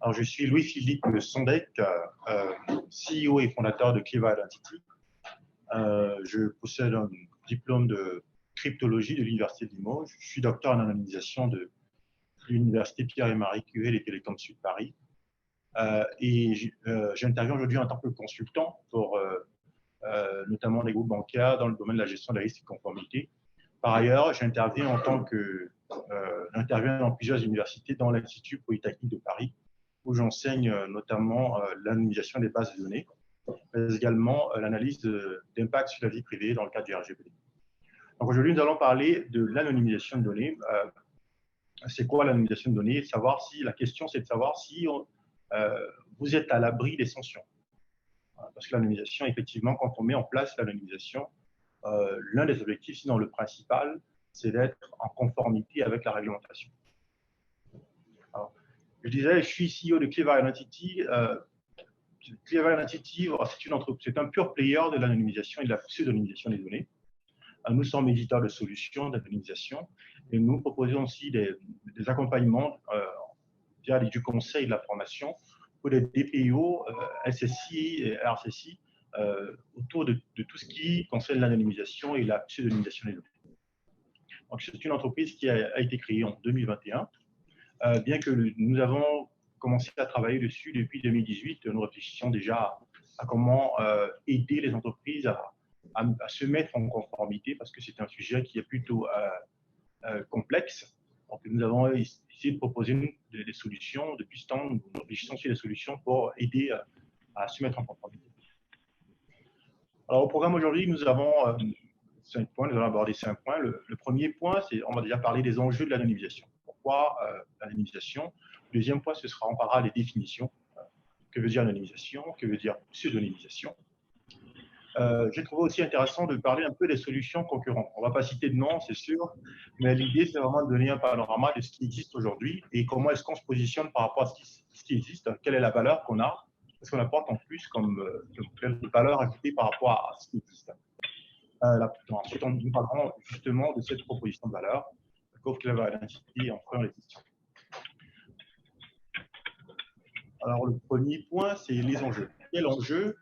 Alors, je suis Louis-Philippe Sondec, CEO et fondateur de Clever Identity. Je possède un diplôme de cryptologie de l'Université de Limoges. Je suis docteur en anonymisation de l'Université Pierre et Marie Curie et Télécom Sud Paris. J'interviens aujourd'hui en tant que consultant pour notamment les groupes bancaires dans le domaine de la gestion des risques et conformité. Par ailleurs, j'interviens dans plusieurs universités, dans l'Institut Polytechnique de Paris, où j'enseigne notamment l'anonymisation des bases de données, mais également l'analyse d'impact sur la vie privée dans le cadre du RGPD. Donc aujourd'hui, nous allons parler de l'anonymisation de données. C'est quoi l'anonymisation de données? La question, c'est de savoir si vous êtes à l'abri des sanctions. Parce que l'anonymisation, effectivement, quand on met en place l'anonymisation, l'un des objectifs, sinon le principal, c'est d'être en conformité avec la réglementation. Alors, je disais, je suis CEO de Clever Identity. Clever Identity, c'est un pure player de l'anonymisation et de la pseudonymisation des données. Nous sommes éditeurs de solutions d'anonymisation et nous proposons aussi des accompagnements via du conseil et de la formation pour des DPO, SSI et RCSI autour de tout ce qui concerne l'anonymisation et la pseudonymisation des données. Donc, c'est une entreprise qui a été créée en 2021. Bien que nous avons commencé à travailler dessus depuis 2018, nous réfléchissons déjà à comment aider les entreprises à se mettre en conformité, parce que c'est un sujet qui est plutôt complexe. Donc, nous avons essayé de proposer des solutions. Depuis ce temps, nous réfléchissons sur des solutions pour aider à se mettre en conformité. Alors, au programme aujourd'hui, nous avons 5 points. Nous allons aborder 5 points. Le premier point, c'est on va déjà parler des enjeux de l'anonymisation. Pourquoi l'anonymisation? Le deuxième point, on parlera des définitions. Que veut dire anonymisation? Que veut dire pseudonymisation? J'ai trouvé aussi intéressant de parler un peu des solutions concurrentes. On ne va pas citer de nom, c'est sûr, mais l'idée, c'est vraiment de donner un panorama de ce qui existe aujourd'hui et comment est-ce qu'on se positionne par rapport à ce qui existe, quelle est la valeur qu'on a, qu'est-ce qu'on apporte en plus comme valeur ajoutée par rapport à ce qui existe. Ensuite, nous parlerons justement de cette proposition de valeur, Clever Identity en prenant les questions. Alors, le premier point, c'est les enjeux. Quel enjeu?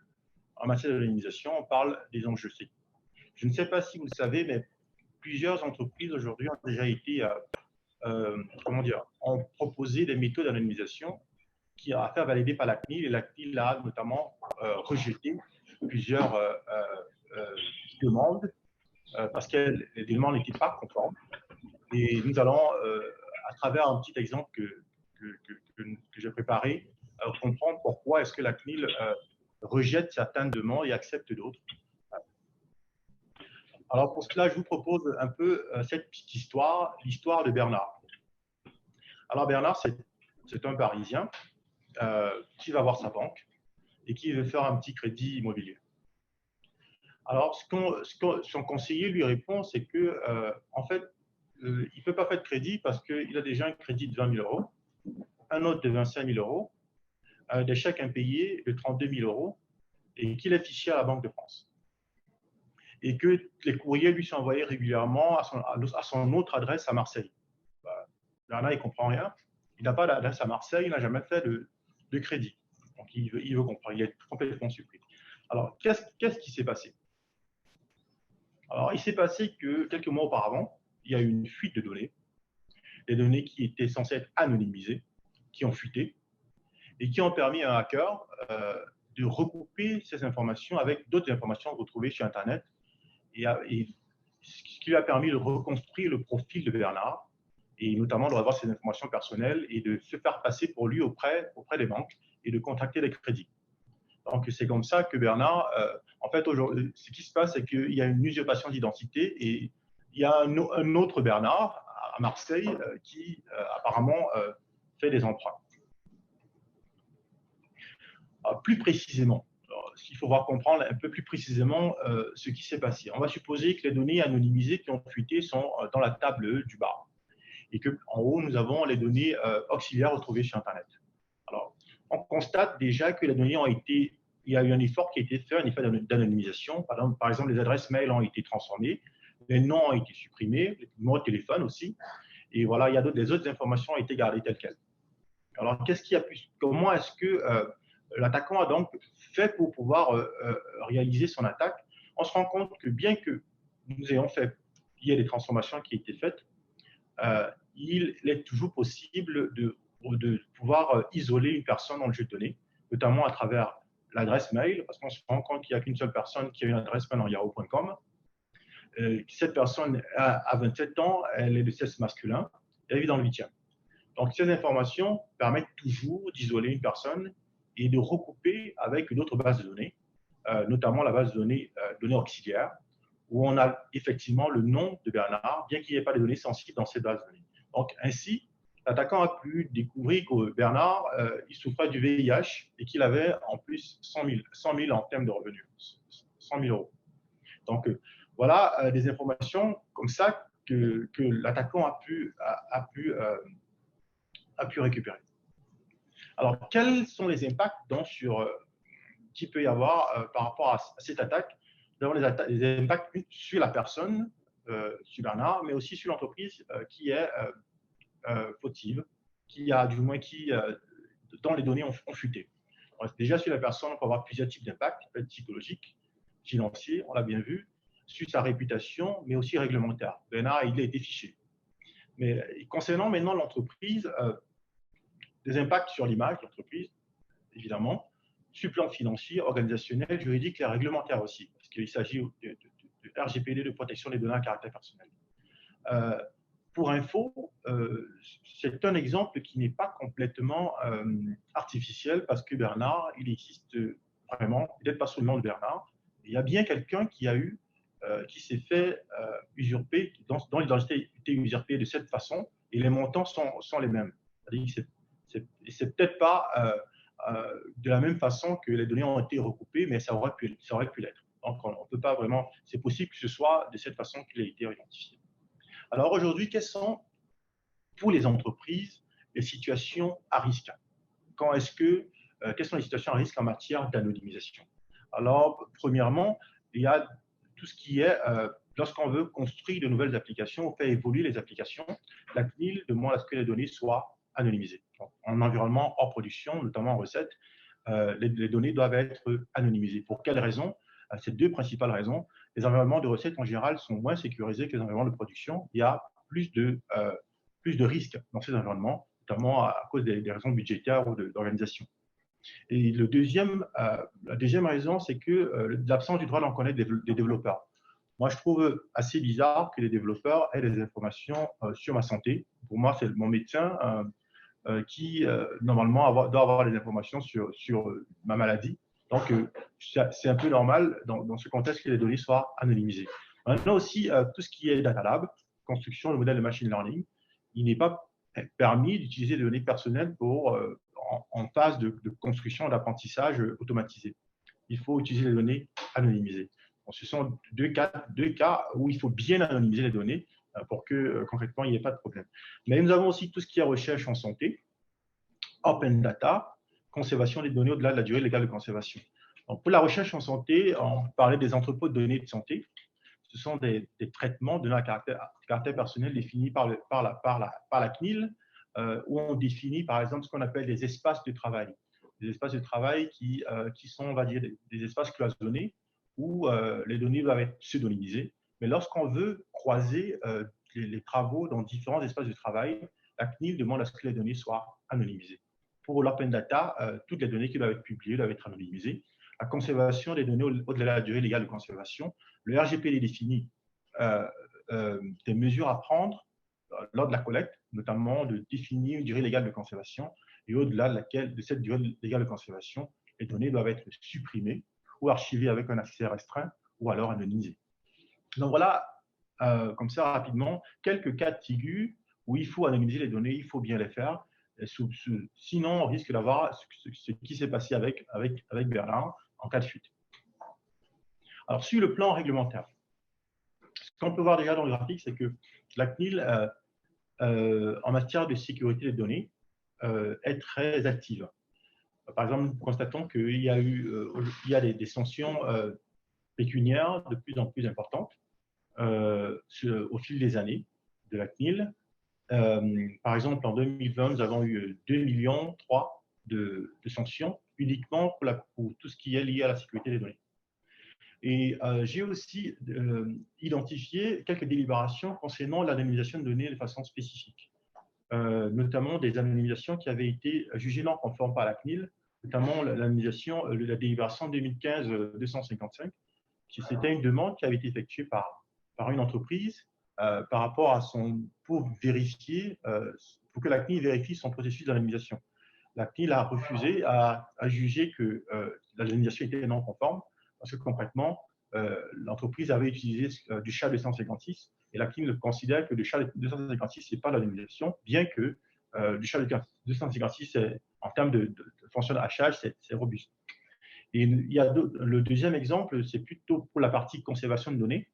En matière d'anonymisation, on parle des enjeux. Je ne sais pas si vous le savez, mais plusieurs entreprises aujourd'hui ont déjà été, ont proposé des méthodes d'anonymisation qui ont été validées par la CNIL, et la CNIL a notamment rejeté plusieurs demandes parce que les demandes n'étaient pas conformes. Et nous allons, à travers un petit exemple que j'ai préparé, comprendre pourquoi est-ce que la CNIL rejette certaines demandes et accepte d'autres. Alors pour cela, je vous propose un peu cette petite histoire, l'histoire de Bernard. Alors Bernard, c'est un Parisien qui va voir sa banque et qui veut faire un petit crédit immobilier. Alors son conseiller lui répond, c'est que en fait, il ne peut pas faire de crédit parce qu'il a déjà un crédit de 20 000 €, un autre de 25 000 €, des chèques impayés de 32 000 € et qu'il est fiché à la Banque de France. Et que les courriers lui sont envoyés régulièrement à son autre adresse à Marseille. Bernard, il ne comprend rien. Il n'a pas d'adresse à Marseille, il n'a jamais fait de crédit. Donc, il veut comprendre, il est complètement surpris. Alors, qu'est-ce qui s'est passé? Alors, il s'est passé que quelques mois auparavant, il y a eu une fuite de données, des données qui étaient censées être anonymisées, qui ont fuité, et qui ont permis à un hacker de regrouper ces informations avec d'autres informations retrouvées sur Internet, et ce qui lui a permis de reconstruire le profil de Bernard, et notamment de revoir ses informations personnelles et de se faire passer pour lui auprès des banques et de contracter des crédits. Donc, c'est comme ça que Bernard, en fait, aujourd'hui, ce qui se passe, c'est qu'il y a une usurpation d'identité et il y a un autre Bernard à Marseille qui apparemment fait des emprunts. Alors, plus précisément, il faut comprendre un peu plus précisément ce qui s'est passé. On va supposer que les données anonymisées qui ont fuité sont dans la table du bas et qu'en haut, nous avons les données auxiliaires retrouvées sur Internet. Alors, on constate déjà que les données il y a eu un effort qui a été fait, un effort d'anonymisation. Par exemple, les adresses mail ont été transformées, les noms ont été supprimés, les numéros de téléphone aussi. Et voilà, les autres informations ont été gardées telles quelles. Alors, comment est-ce que l'attaquant a donc fait pour pouvoir réaliser son attaque? On se rend compte que bien que nous ayons fait, il y a des transformations qui ont été faites, il est toujours possible de pouvoir isoler une personne dans le jeu de données, notamment à travers l'adresse mail, parce qu'on se rend compte qu'il n'y a qu'une seule personne qui a une adresse mail dans yahoo.com. Cette personne a 27 ans, elle est de sexe masculin, elle vit dans le 8e. Donc, ces informations permettent toujours d'isoler une personne et de recouper avec d'autres bases de données, notamment la base de données, données auxiliaires, où on a effectivement le nom de Bernard, bien qu'il n'y ait pas de données sensibles dans cette base de données. Donc, ainsi, l'attaquant a pu découvrir que Bernard, il souffrait du VIH et qu'il avait en plus 100 000 en termes de revenus, 100 000 euros. Donc, voilà des informations comme ça que l'attaquant a pu récupérer. Alors, quels sont les impacts qu'il peut y avoir par rapport à cette attaque? Nous avons les impacts sur la personne, sur Bernard, mais aussi sur l'entreprise qui est fautive, dont les données ont fuité. Déjà, sur la personne, on peut avoir plusieurs types d'impacts, psychologiques, financiers, on l'a bien vu, sur sa réputation, mais aussi réglementaire. Bernard, il a été fiché. Mais concernant maintenant l'entreprise, des impacts sur l'image de l'entreprise, évidemment, sur le plan financier, organisationnel, juridique et réglementaire aussi, parce qu'il s'agit de RGPD, de protection des données à caractère personnel. Pour info, c'est un exemple qui n'est pas complètement artificiel, parce que Bernard, il existe vraiment, peut-être pas sous le nom de Bernard, il y a bien quelqu'un qui s'est fait usurper, dont l'identité a été usurpée de cette façon, et les montants sont les mêmes. C'est peut-être pas de la même façon que les données ont été recoupées, mais ça aurait pu l'être. Donc, on ne peut pas vraiment. C'est possible que ce soit de cette façon qu'il a été identifié. Alors aujourd'hui, quelles sont pour les entreprises les situations à risque? Quelles sont les situations à risque en matière d'anonymisation? Alors, premièrement, il y a tout ce qui est lorsqu'on veut construire de nouvelles applications ou faire évoluer les applications, la CNIL demande à ce que les données soient anonymisées. Donc, en environnement hors production, notamment en recette, les données doivent être anonymisées. Pour quelles raisons? Ces deux principales raisons. Les environnements de recette en général sont moins sécurisés que les environnements de production. Il y a plus de risques dans ces environnements, notamment à cause des raisons budgétaires ou d'organisation. Et la deuxième raison, c'est que l'absence du droit d'en connaître des développeurs. Moi, je trouve assez bizarre que les développeurs aient des informations sur ma santé. Pour moi, c'est mon médecin qui, normalement, doit avoir des informations sur ma maladie. Donc, c'est un peu normal dans ce contexte que les données soient anonymisées. Maintenant aussi, tout ce qui est data lab, construction de modèles de machine learning, il n'est pas permis d'utiliser des données personnelles en phase de construction d'apprentissage automatisé. Il faut utiliser les données anonymisées. Donc, ce sont deux cas où il faut bien anonymiser les données pour que concrètement, il n'y ait pas de problème. Mais nous avons aussi tout ce qui est recherche en santé, open data, conservation des données au-delà de la durée légale de conservation. Donc, pour la recherche en santé, on parlait des entrepôts de données de santé. Ce sont des traitements de données à caractère personnel définis par la CNIL, où on définit, par exemple, ce qu'on appelle des espaces de travail. Des espaces de travail qui sont, on va dire, des espaces cloisonnés où les données doivent être pseudonymisées. Mais lorsqu'on veut croiser les travaux dans différents espaces de travail, la CNIL demande à ce que les données soient anonymisées. Pour l'open data, toutes les données qui doivent être publiées doivent être anonymisées. La conservation des données au-delà de la durée légale de conservation, le RGPD définit des mesures à prendre lors de la collecte, notamment de définir une durée légale de conservation, et au-delà de cette durée légale de conservation, les données doivent être supprimées ou archivées avec un accès restreint ou alors anonymisées. Donc voilà, comme ça rapidement, quelques cas de figure où il faut anonymiser les données, il faut bien les faire. Sinon, on risque d'avoir ce qui s'est passé avec Bernard en cas de fuite. Alors, sur le plan réglementaire, ce qu'on peut voir déjà dans le graphique, c'est que la CNIL, en matière de sécurité des données, est très active. Par exemple, nous constatons qu'il y a des sanctions pécuniaires de plus en plus importantes au fil des années de la CNIL. Par exemple, en 2020, nous avons eu 2,3 millions de sanctions uniquement pour tout ce qui est lié à la sécurité des données. Et j'ai aussi identifié quelques délibérations concernant l'anonymisation de données de façon spécifique, notamment des anonymisations qui avaient été jugées non conformes par la CNIL, notamment l'anonymisation, la délibération 2015-255, qui c'était une demande qui avait été effectuée par une entreprise par rapport à pour vérifier, pour que la CNIL vérifie son processus d'anonymisation. La CNIL a refusé, a jugé que l'anonymisation était non conforme, parce que concrètement, l'entreprise avait utilisé du SHA 256 et la CNIL considère que le SHA 256, ce n'est pas l'anonymisation, bien que du SHA 256, en termes de fonction de hachage, c'est robuste. Et il y a le deuxième exemple, c'est plutôt pour la partie conservation de données.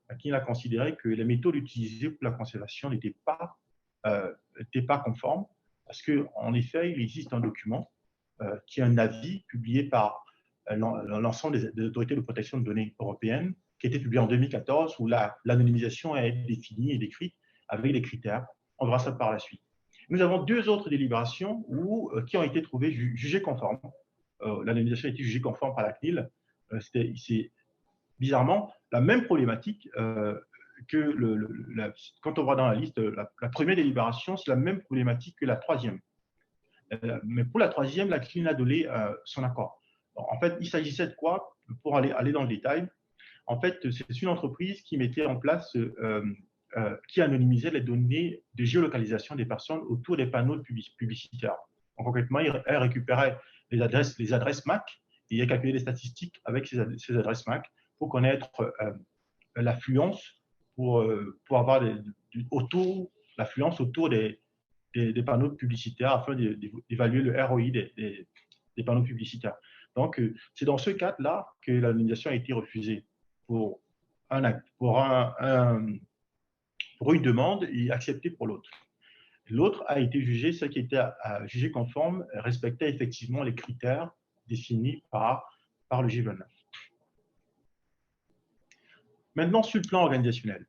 La CNIL a considéré que les méthodes utilisées pour la conservation n'étaient pas conformes, parce qu'en effet, il existe un document qui est un avis publié par l'ensemble des autorités de protection de données européennes, qui a été publié en 2014, où l'anonymisation est définie et décrite avec des critères. On verra ça par la suite. Nous avons deux autres délibérations qui ont été trouvées jugées conformes. L'anonymisation a été jugée conforme par la CNIL. C'est bizarrement la même problématique quand on voit dans la liste, la première délibération, c'est la même problématique que la troisième. Mais pour la troisième, la CNIL a donné son accord. En fait, il s'agissait de quoi? Pour aller dans le détail, en fait, c'est une entreprise qui mettait en place, qui anonymisait les données de géolocalisation des personnes autour des panneaux publicitaires. Donc, concrètement, elle récupérait les adresses MAC et elle calculait des statistiques avec ces adresses MAC pour connaître l'affluence, pour avoir l'affluence autour des panneaux publicitaires afin d'évaluer le ROI des panneaux publicitaires. Donc, c'est dans ce cadre-là que l'anonymisation a été refusée pour une demande et acceptée pour l'autre. L'autre a été jugée, celle qui était jugée conforme, respectait effectivement les critères définis par le G29. Maintenant, sur le plan organisationnel.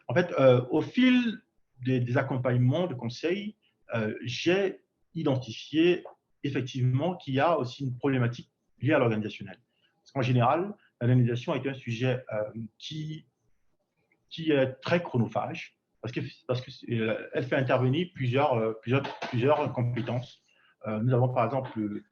En fait, au fil des accompagnements de conseils, j'ai identifié effectivement qu'il y a aussi une problématique liée à l'organisationnel. Parce qu'en général, l'organisation est un sujet qui est très chronophage, parce qu'elle fait intervenir plusieurs compétences. Nous avons par exemple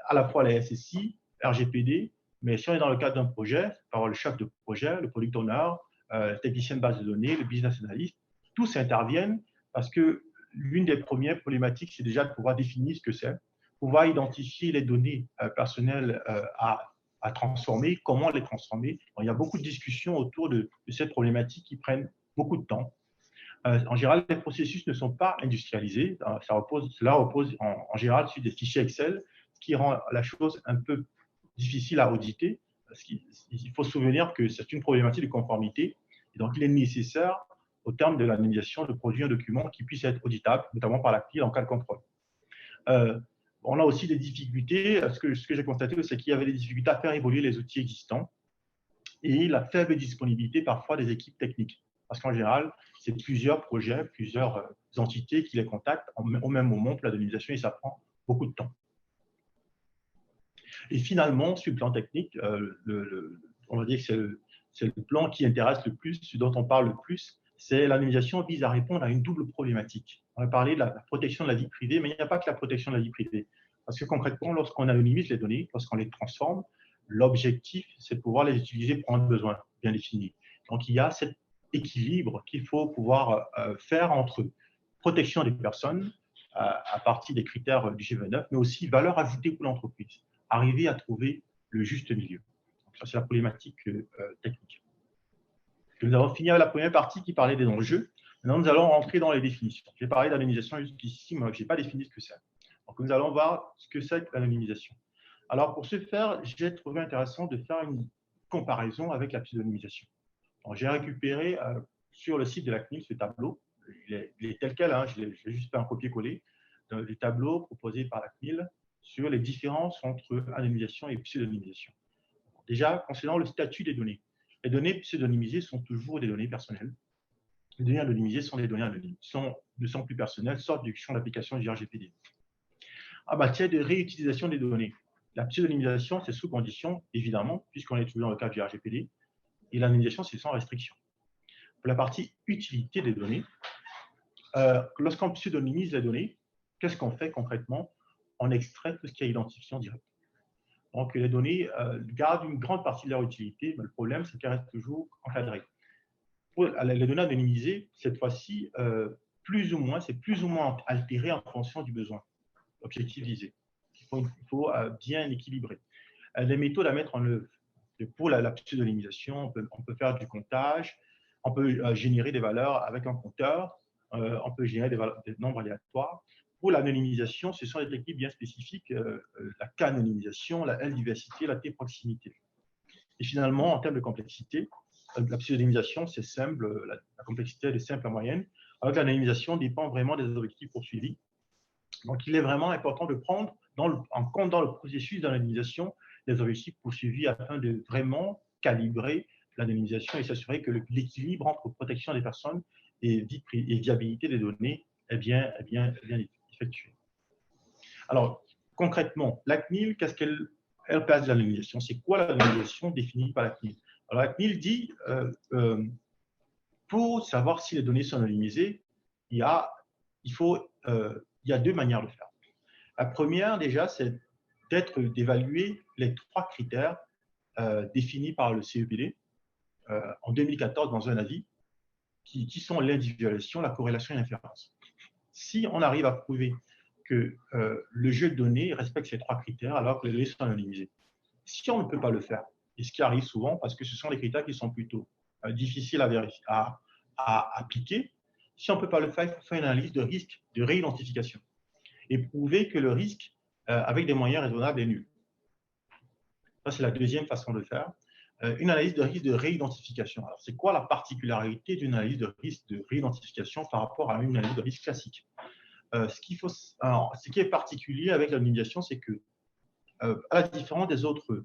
à la fois les SSI, RGPD, mais si on est dans le cadre d'un projet, par le chef de projet, le product owner, le technicien de base de données, le business analyst, tous interviennent parce que l'une des premières problématiques, c'est déjà de pouvoir définir ce que c'est, pouvoir identifier les données personnelles à transformer, comment les transformer. Il y a beaucoup de discussions autour de cette problématique qui prennent beaucoup de temps. En général, les processus ne sont pas industrialisés. Cela repose en général sur des fichiers Excel, ce qui rend la chose un peu difficile à auditer. Parce qu'il faut se souvenir que c'est une problématique de conformité. Et donc, il est nécessaire, au terme de l'anonymisation, de produire un document qui puisse être auditable, notamment par la CNIL en cas de contrôle. On a aussi des difficultés. Ce que j'ai constaté, c'est qu'il y avait des difficultés à faire évoluer les outils existants et la faible disponibilité parfois des équipes techniques. Parce qu'en général, c'est plusieurs projets, plusieurs entités qui les contactent au même moment pour l'anonymisation et ça prend beaucoup de temps. Et finalement, sur le plan technique, on va dire que c'est le plan qui intéresse le plus, ce dont on parle le plus, c'est l'anonymisation vise à répondre à une double problématique. On a parlé de la protection de la vie privée, mais il n'y a pas que la protection de la vie privée. Parce que concrètement, lorsqu'on anonymise les données, lorsqu'on les transforme, l'objectif, c'est de pouvoir les utiliser pour un besoin bien défini. Donc, il y a cet équilibre qu'il faut pouvoir faire entre protection des personnes à partir des critères du G29, mais aussi valeur ajoutée pour l'entreprise. Arriver à trouver le juste milieu. Donc, ça, c'est la problématique technique. Nous avons fini avec la première partie qui parlait des enjeux. Maintenant, nous allons rentrer dans les définitions. J'ai parlé d'anonymisation jusqu'ici, mais je n'ai pas défini ce que c'est. Donc, nous allons voir ce que c'est que l'anonymisation. Alors, pour ce faire, j'ai trouvé intéressant de faire une comparaison avec la pseudonymisation. J'ai récupéré sur le site de la CNIL ce tableau. Il est tel quel, hein, je l'ai juste fait un copier-coller du tableau proposé par la CNIL sur les différences entre anonymisation et pseudonymisation. Déjà, concernant le statut des données. Les données pseudonymisées sont toujours des données personnelles. Les données anonymisées sont des données anonymes, ne sont plus personnelles, sortent du champ d'application du RGPD. En matière de réutilisation des données, la pseudonymisation, c'est sous condition, évidemment, puisqu'on est toujours dans le cadre du RGPD, et l'anonymisation, c'est sans restriction. Pour la partie utilité des données, lorsqu'on pseudonymise les données, qu'est-ce qu'on fait concrètement? On extrait tout ce qui est identifiant direct. Donc, les données gardent une grande partie de leur utilité, mais le problème, c'est qu'elles restent toujours encadrées. Pour les données anonymisées, cette fois-ci, c'est plus ou moins altéré en fonction du besoin, objectif visé. Il faut bien équilibrer. Les méthodes à mettre en œuvre. Pour la pseudonymisation, on peut faire du comptage, on peut générer des valeurs avec un compteur, on peut générer des nombres aléatoires. Pour l'anonymisation, ce sont des techniques bien spécifiques, la K-anonymisation, la L-diversité, la T-proximité. Et finalement, en termes de complexité, la pseudonymisation, c'est simple, la complexité est simple à moyenne. Alors que l'anonymisation dépend vraiment des objectifs poursuivis. Donc, il est vraiment important de prendre en compte dans le processus d'anonymisation les objectifs poursuivis afin de vraiment calibrer l'anonymisation et s'assurer que l'équilibre entre protection des personnes et viabilité des données est bien effectué. Alors, concrètement, la CNIL, qu'est-ce qu'elle place de l'anonymisation? C'est quoi l'anonymisation définie par la CNIL? Alors, la CNIL dit, pour savoir si les données sont anonymisées, il y a deux manières de faire. La première, déjà, c'est d'évaluer les 3 critères définis par le CEPD en 2014 dans un avis, qui sont l'individualisation, la corrélation et l'inférence. Si on arrive à prouver que le jeu de données respecte ces 3 critères alors que les données sont anonymisées. Si on ne peut pas le faire, et ce qui arrive souvent parce que ce sont des critères qui sont plutôt difficiles à appliquer, si on ne peut pas le faire, il faut faire une analyse de risque de réidentification et prouver que le risque avec des moyens raisonnables est nul. Ça, c'est la deuxième façon de le faire. Une analyse de risque de réidentification. Alors, c'est quoi la particularité d'une analyse de risque de réidentification par rapport à une analyse de risque classique? Ce qui est particulier avec l'anonymisation, c'est que, à la différence des autres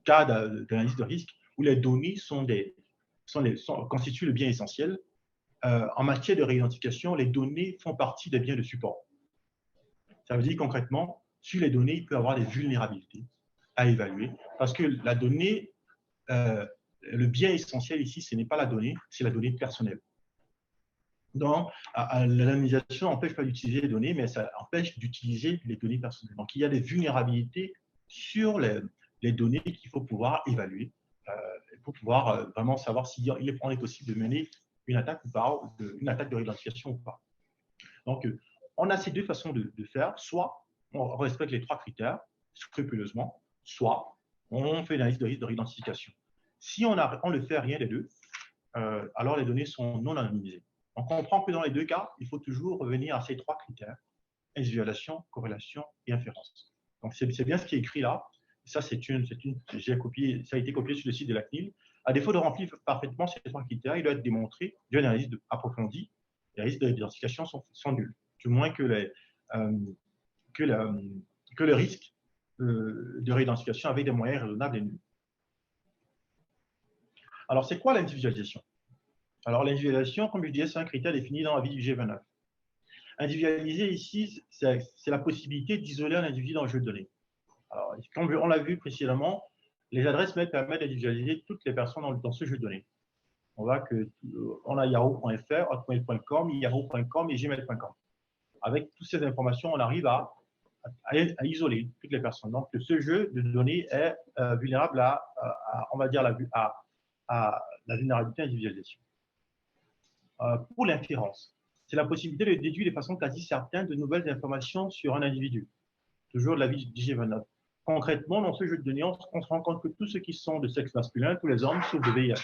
cas d'analyse de risque, où les données constituent le bien essentiel, en matière de réidentification, les données font partie des biens de support. Ça veut dire concrètement, sur les données, il peut y avoir des vulnérabilités à évaluer, parce que la donnée, le bien essentiel ici, ce n'est pas la donnée, c'est la donnée personnelle. Donc, l'anonymisation n'empêche pas d'utiliser les données, mais ça empêche d'utiliser les données personnelles. Donc, il y a des vulnérabilités sur les données qu'il faut pouvoir évaluer pour pouvoir vraiment savoir s'il est possible de mener une attaque ou pas, une attaque de réidentification ou pas. Donc, on a ces deux façons de faire. Soit on respecte les 3 critères scrupuleusement, soit on fait une analyse de risque de réidentification. Si on ne fait rien des deux, alors les données sont non anonymisées. On comprend que dans les deux cas, il faut toujours revenir à ces 3 critères, individualisation, corrélation et inférence. Donc, c'est bien ce qui est écrit là. Ça, ça a été copié sur le site de la CNIL. À défaut de remplir parfaitement ces 3 critères, il doit être démontré d'une analyse approfondie. Les risques d'identification sont nuls, du moins que le risque de réidentification avec des moyens raisonnables est nul. Alors, c'est quoi l'individualisation? Alors, l'individualisation, comme je disais, c'est un critère défini dans l'avis du G29. Individualiser ici, c'est la possibilité d'isoler un individu dans le jeu de données. Alors, comme on l'a vu précédemment, les adresses mail permettent d'individualiser toutes les personnes dans ce jeu de données. On a yahoo.fr, hotmail.com, yahoo.com et gmail.com. Avec toutes ces informations, on arrive à isoler toutes les personnes. Donc, ce jeu de données est vulnérable on va dire, à la vulnérabilité individualisation. Pour l'inférence, c'est la possibilité de déduire de façon quasi certaine de nouvelles informations sur un individu. Toujours de l'avis du G29. Concrètement, dans ce jeu de données, on se rend compte que tous ceux qui sont de sexe masculin, tous les hommes, sauf de VIH.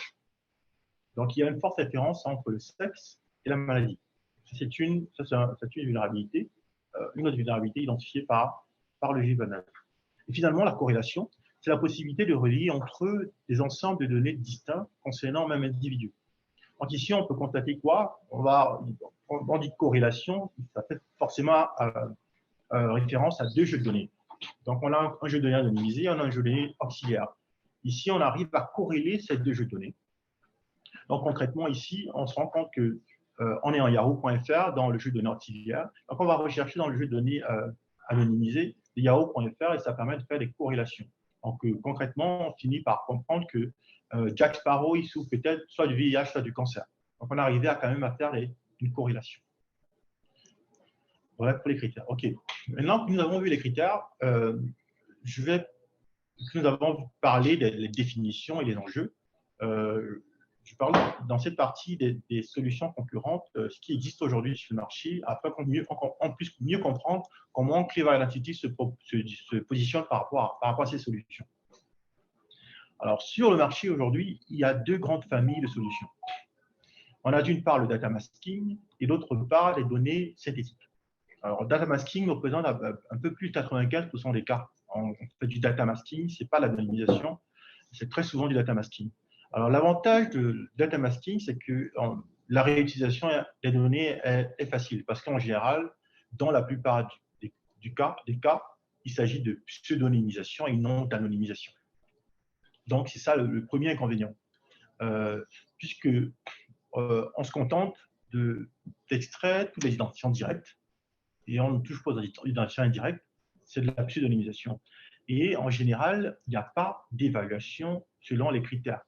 Donc, il y a une forte référence entre le sexe et la maladie. C'est une vulnérabilité, une autre vulnérabilité identifiée par le G29. Et finalement, la corrélation, c'est la possibilité de relier entre des ensembles de données distincts concernant le même individu. Donc ici, on peut constater quoi? On dit corrélation, ça fait forcément référence à 2 jeux de données. Donc, on a un jeu de données anonymisé, on a un jeu de données auxiliaire. Ici, on arrive à corréler ces 2 jeux de données. Donc, concrètement, ici, on se rend compte que on est en yahoo.fr dans le jeu de données auxiliaires. Donc, on va rechercher dans le jeu de données anonymisé yahoo.fr et ça permet de faire des corrélations. Donc, concrètement, on finit par comprendre que Jack Sparrow, il souffre peut-être soit du VIH, soit du cancer. Donc, on est arrivé à quand même à faire une corrélation. Voilà pour les critères. OK. Maintenant que nous avons vu les critères, nous avons parlé des définitions et des enjeux. Je parle dans cette partie des solutions concurrentes, ce qui existe aujourd'hui sur le marché, afin qu'on puisse mieux comprendre comment Clever Identity se positionne par rapport à ces solutions. Alors, sur le marché aujourd'hui, il y a deux grandes familles de solutions. On a d'une part le data masking et d'autre part les données synthétiques. Alors, data masking représente un peu plus de 95% des cas. On fait du data masking, ce n'est pas l'anonymisation, c'est très souvent du data masking. Alors, l'avantage de data masking, c'est que la réutilisation des données est facile parce qu'en général, dans la plupart des cas, il s'agit de pseudonymisation et non d'anonymisation. Donc, c'est ça le premier inconvénient. Puisque on se contente d'extraire toutes les identifiants directs et on ne touche pas aux identifiants indirects, c'est de la pseudonymisation. Et en général, il n'y a pas d'évaluation selon les critères.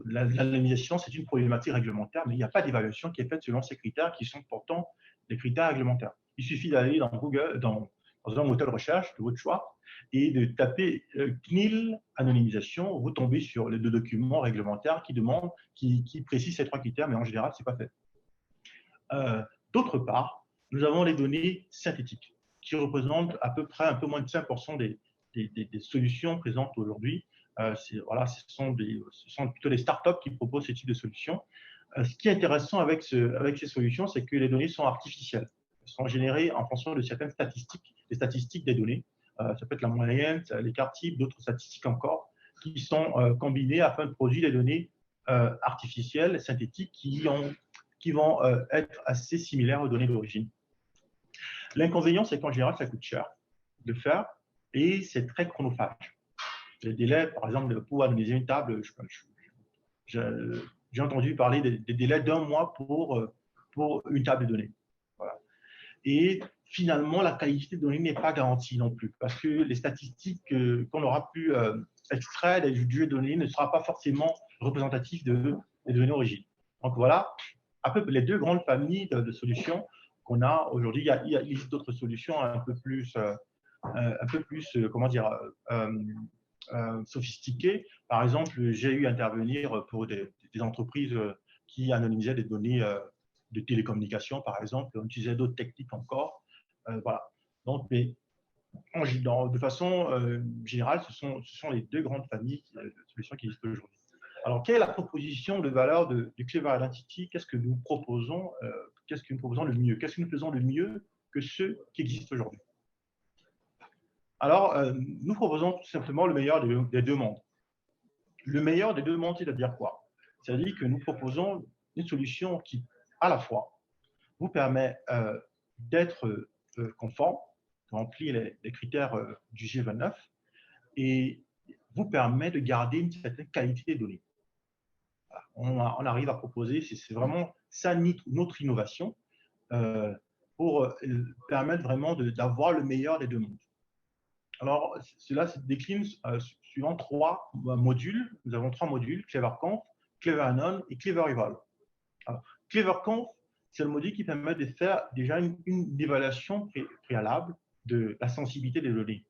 L'anonymisation, c'est une problématique réglementaire, mais il n'y a pas d'évaluation qui est faite selon ces critères qui sont pourtant des critères réglementaires. Il suffit d'aller dans Google, dans un moteur de recherche de votre choix, et de taper CNIL anonymisation, vous tombez sur les deux documents réglementaires qui précisent ces trois critères, mais en général, ce n'est pas fait. D'autre part, nous avons les données synthétiques, qui représentent à peu près un peu moins de 5% des solutions présentes aujourd'hui. Voilà, ce sont plutôt les startups qui proposent ce type de solutions. Ce qui est intéressant avec ces solutions, c'est que les données sont artificielles. Elles sont générées en fonction de certaines statistiques, les statistiques des données. Ça peut être la moyenne, l'écart type, d'autres statistiques encore, qui sont combinées afin de produire des données artificielles, synthétiques, qui vont être assez similaires aux données d'origine. L'inconvénient, c'est qu'en général, ça coûte cher de faire et c'est très chronophage. Les délais, par exemple, pour analyser une table, j'ai entendu parler des délais d'1 mois pour une table de données. Voilà. Et finalement, la qualité des données n'est pas garantie non plus, parce que les statistiques qu'on aura pu extraire du jeu de données ne sera pas forcément représentatif des données d'origine. Donc voilà, un peu les deux grandes familles de solutions qu'on a aujourd'hui. Il existe d'autres solutions un peu plus comment dire, sophistiquées. Par exemple, j'ai eu à intervenir pour des entreprises qui anonymisaient des données de télécommunications, par exemple. On utilisait d'autres techniques encore. Voilà. Donc, mais de façon générale, ce sont les deux grandes familles de solutions qui existent aujourd'hui. Alors, quelle est la proposition de valeur de Clever Identity? Qu'est-ce que nous proposons le mieux? Qu'est-ce que nous faisons le mieux que ceux qui existent aujourd'hui? Alors, nous proposons tout simplement le meilleur des deux mondes. Le meilleur des deux mondes, c'est-à-dire quoi? C'est-à-dire que nous proposons une solution qui, à la fois, vous permet d'être conforme, de remplir les critères du G29 et vous permet de garder une certaine qualité des données. On arrive à proposer, c'est vraiment ça notre innovation pour permettre vraiment d'avoir le meilleur des deux mondes. Alors, cela se décline suivant 3 modules. Nous avons 3 modules, CleverConf, CleverAnon et CleverEval. CleverConf, c'est le module qui permet de faire déjà une évaluation préalable de la sensibilité des données.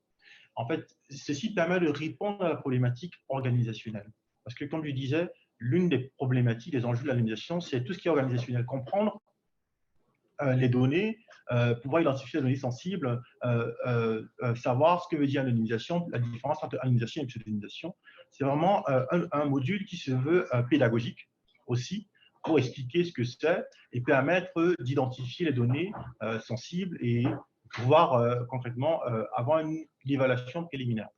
En fait, ceci permet de répondre à la problématique organisationnelle. Parce que, comme je disais, l'une des problématiques, des enjeux de l'anonymisation, c'est tout ce qui est organisationnel. Comprendre les données, pouvoir identifier les données sensibles, savoir ce que veut dire anonymisation, la différence entre anonymisation et pseudonymisation. C'est vraiment un module qui se veut pédagogique aussi, pour expliquer ce que c'est et permettre d'identifier les données sensibles et pouvoir concrètement avoir une évaluation préliminaire.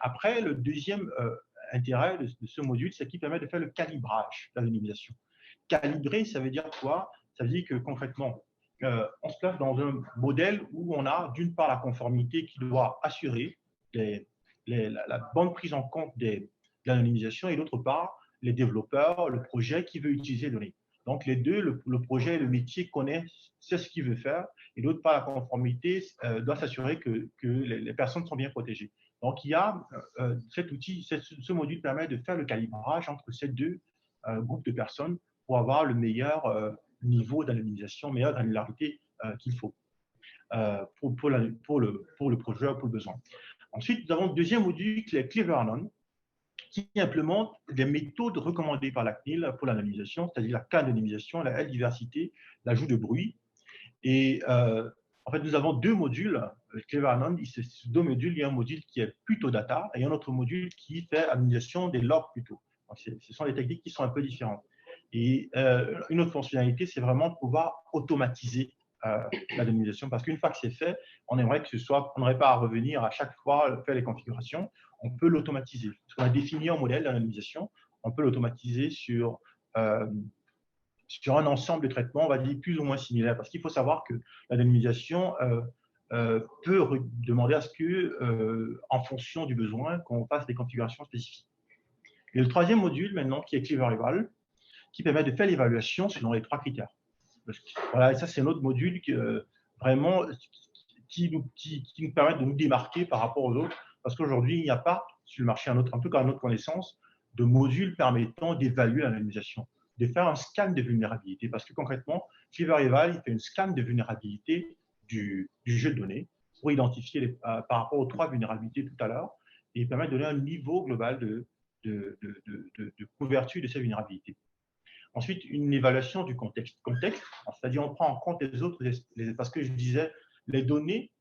Après, le deuxième intérêt de ce module, c'est qu'il permet de faire le calibrage de l'anonymisation. Calibrer, ça veut dire quoi? Ça veut dire que concrètement, on se place dans un modèle où on a d'une part la conformité qui doit assurer la bonne prise en compte de l'anonymisation et d'autre part les développeurs, le projet qui veut utiliser les données. Donc, les deux, le projet et le métier sait ce qu'il veut faire, et l'autre, par la conformité, doit s'assurer que les personnes sont bien protégées. Donc, il y a cet outil, ce module permet de faire le calibrage entre ces deux groupes de personnes pour avoir le meilleur niveau d'anonymisation, meilleure granularité qu'il faut pour le projet, pour le besoin. Ensuite, nous avons le deuxième module qui est CleverAnon, qui implémente des méthodes recommandées par la CNIL pour l'anonymisation, c'est-à-dire la k-anonymisation, la L-diversité, l'ajout de bruit. Et en fait, nous avons deux modules. CleverAnon, ces deux modules, il y a un module qui est plutôt data et un autre module qui fait anonymisation des logs plutôt. Donc, ce sont des techniques qui sont un peu différentes. Et une autre fonctionnalité, c'est vraiment pouvoir automatiser l'anonymisation, parce qu'une fois que c'est fait, on aimerait que on n'aurait pas à revenir à chaque fois faire les configurations. On peut l'automatiser. On a défini un modèle d'anonymisation, on peut l'automatiser sur un ensemble de traitements, on va dire, plus ou moins similaires. Parce qu'il faut savoir que l'anonymisation peut demander à ce que, en fonction du besoin, qu'on fasse des configurations spécifiques. Et le troisième module, maintenant, qui est CleverEval, qui permet de faire l'évaluation selon les 3 critères. Voilà, et ça, c'est un autre module vraiment qui nous permet de nous démarquer par rapport aux autres, parce qu'aujourd'hui, il n'y a pas sur le marché, en tout cas à notre connaissance, de module permettant d'évaluer l'anonymisation, de faire un scan de vulnérabilité, parce que concrètement, CleverEval, il fait un scan de vulnérabilité du jeu de données pour identifier par rapport aux 3 vulnérabilités tout à l'heure, et il permet de donner un niveau global de couverture de ces vulnérabilités. Ensuite, une évaluation du contexte. C'est-à-dire on prend en compte les autres, parce que je disais, les données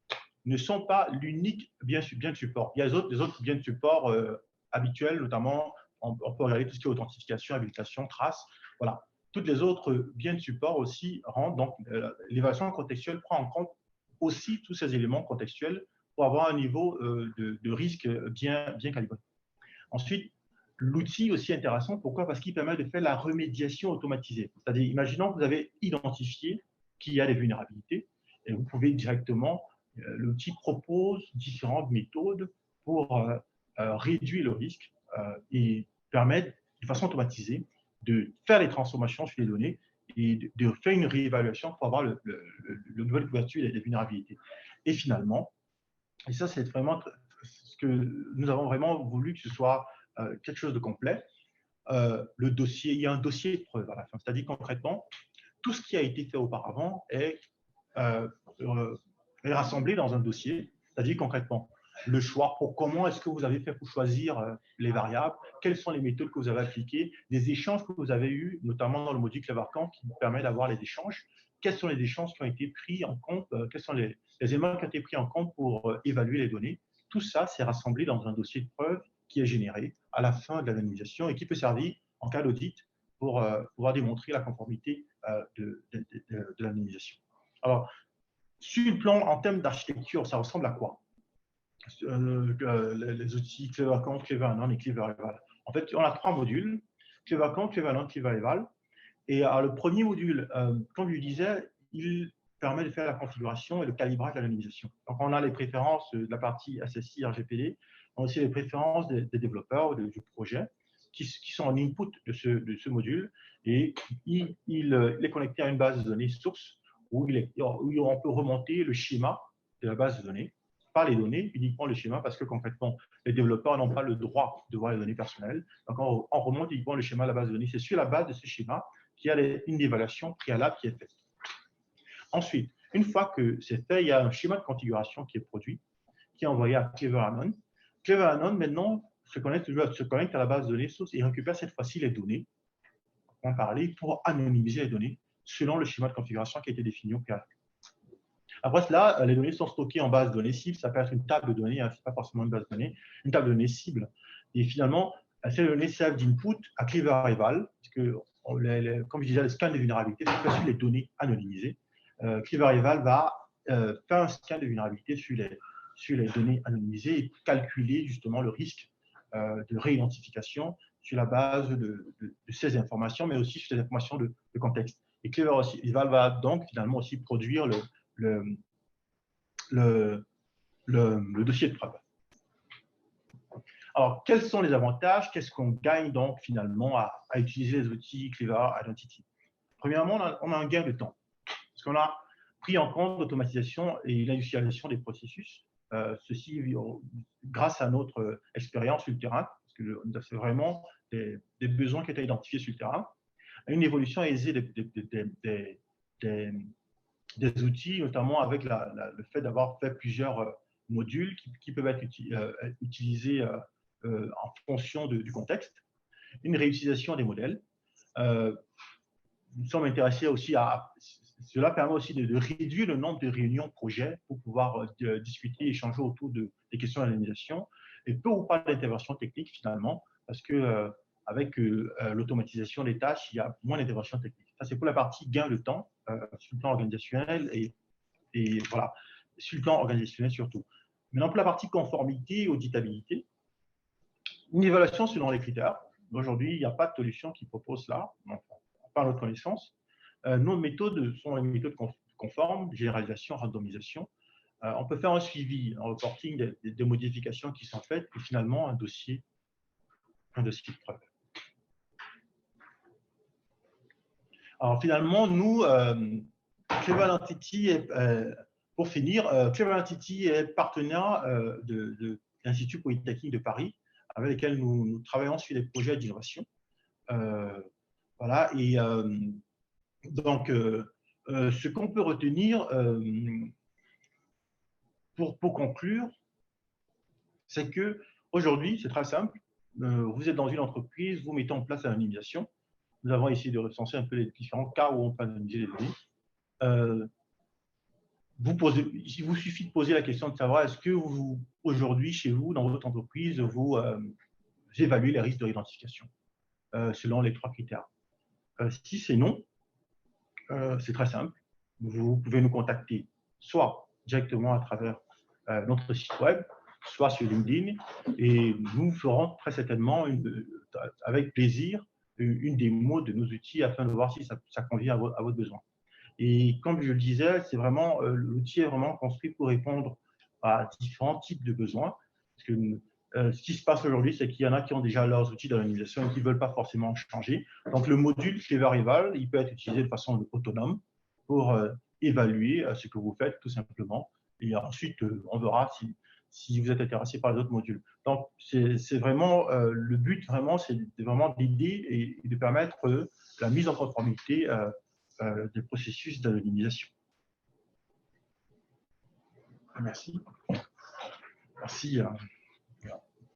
ne sont pas l'unique bien de support. Il y a les autres biens de support habituels, notamment, on peut regarder tout ce qui est authentification, habilitation, trace. Voilà. Toutes les autres biens de support aussi rentrent. Donc, l'évaluation contextuelle prend en compte aussi tous ces éléments contextuels pour avoir un niveau de risque bien calibré. Ensuite, l'outil aussi intéressant, pourquoi? Parce qu'il permet de faire la remédiation automatisée. C'est-à-dire, imaginons que vous avez identifié qu'il y a des vulnérabilités et vous pouvez directement, l'outil propose différentes méthodes pour réduire le risque et permettre de façon automatisée de faire les transformations sur les données et de faire une réévaluation pour avoir le nouvelle couverture des vulnérabilités. Et finalement, et ça c'est vraiment ce que nous avons vraiment voulu que ce soit quelque chose de complet. Le dossier, il y a un dossier de preuve à la fin. C'est-à-dire concrètement, tout ce qui a été fait auparavant est rassemblé dans un dossier. C'est-à-dire concrètement, le choix, comment est-ce que vous avez fait pour choisir les variables, quelles sont les méthodes que vous avez appliquées, les échanges que vous avez eus, notamment dans le module CleverCamp qui vous permet d'avoir les échanges. Quels sont les échanges qui ont été pris en compte, quels sont les éléments qui ont été pris en compte pour évaluer les données. Tout ça, c'est rassemblé dans un dossier de preuve qui est généré à la fin de l'anonymisation et qui peut servir en cas d'audit pour pouvoir démontrer la conformité de l'anonymisation. Alors, sur le plan en termes d'architecture, ça ressemble à quoi? Les outils CleverCamp, CleverAnon et CleverEval. En fait, on a 3 modules, CleverCamp, CleverAnon, CleverEval. Et le premier module, comme je le disais, il permet de faire la configuration et le calibrage de l'anonymisation. Donc, on a les préférences de la partie SSI, RGPD, on a aussi les préférences des développeurs du projet qui sont en input de ce module et il est connecté à une base de données source où on peut remonter le schéma de la base de données, pas les données, uniquement le schéma, parce que concrètement, les développeurs n'ont pas le droit de voir les données personnelles. Donc, on remonte uniquement le schéma de la base de données. C'est sur la base de ce schéma qu'il y a une évaluation préalable qui est faite. Ensuite, une fois que c'est fait, il y a un schéma de configuration qui est produit, qui est envoyé à CleverAnon. CleverAnon, maintenant, se connecte à la base de données source et récupère cette fois-ci les données, on va parler, pour anonymiser les données selon le schéma de configuration qui a été défini au préalable. Après cela, les données sont stockées en base de données cible. Ça peut être une table de données, hein, ce n'est pas forcément une base de données, une table de données cible. Et finalement, ces données servent d'input à CleverEval, parce que, comme je disais, le scan de vulnérabilité, c'est aussi les données anonymisées. CleverEval va faire un scan de vulnérabilité sur les données anonymisées et calculer justement le risque de réidentification sur la base de ces informations, mais aussi sur les informations de contexte. Et CleverEval va donc finalement aussi produire le dossier de preuve. Alors, quels sont les avantages? Qu'est-ce qu'on gagne donc finalement à utiliser les outils Clever Identity? Premièrement, on a un gain de temps, parce qu'on a pris en compte l'automatisation et l'industrialisation des processus. Ceci grâce à notre expérience sur le terrain, parce que c'est vraiment des besoins qui étaient identifiés sur le terrain, une évolution aisée des outils, notamment avec le fait d'avoir fait plusieurs modules qui peuvent être utilisés en fonction du contexte, une réutilisation des modèles. Nous sommes intéressés aussi cela permet aussi de réduire le nombre de réunions projets pour pouvoir discuter, échanger autour des questions d'anonymisation et peu ou pas d'intervention technique finalement, parce que avec l'automatisation des tâches, il y a moins d'intervention technique. Ça, c'est pour la partie gain de temps sur le plan organisationnel et voilà, sur le plan organisationnel surtout. Maintenant, pour la partie conformité et auditabilité, une évaluation selon les critères. Aujourd'hui, il n'y a pas de solution qui propose cela, par notre connaissance. Nos méthodes sont les méthodes conformes, généralisation, randomisation. On peut faire un suivi, un reporting des modifications qui sont faites et finalement un dossier de preuve. Alors finalement, nous, Clever Identity, pour finir, Clever Identity est partenaire de l'Institut Polytechnique de Paris, avec lequel nous travaillons sur des projets d'innovation. Voilà, et donc, ce qu'on peut retenir pour conclure, c'est qu'aujourd'hui, c'est très simple, vous êtes dans une entreprise, vous mettez en place l'anonymisation. Nous avons essayé de recenser un peu les différents cas où on peut anonymiser les données. Il vous suffit de poser la question de savoir est-ce que vous, aujourd'hui, chez vous, dans votre entreprise, vous évaluez les risques de réidentification selon les 3 critères. Si c'est non, c'est très simple. Vous pouvez nous contacter soit directement à travers notre site web, soit sur LinkedIn, et nous ferons très certainement, avec plaisir, une démo de nos outils afin de voir si ça convient à votre besoin. Et comme je le disais, c'est vraiment l'outil est vraiment construit pour répondre à différents types de besoins. Parce que ce qui se passe aujourd'hui, c'est qu'il y en a qui ont déjà leurs outils d'anonymisation et qui ne veulent pas forcément changer. Donc, le module Clever Eval, il peut être utilisé de façon autonome pour évaluer ce que vous faites, tout simplement. Et ensuite, on verra si vous êtes intéressé par les autres modules. Donc, c'est vraiment le but, vraiment, c'est vraiment d'aider et de permettre la mise en conformité des processus d'anonymisation. Merci. Merci.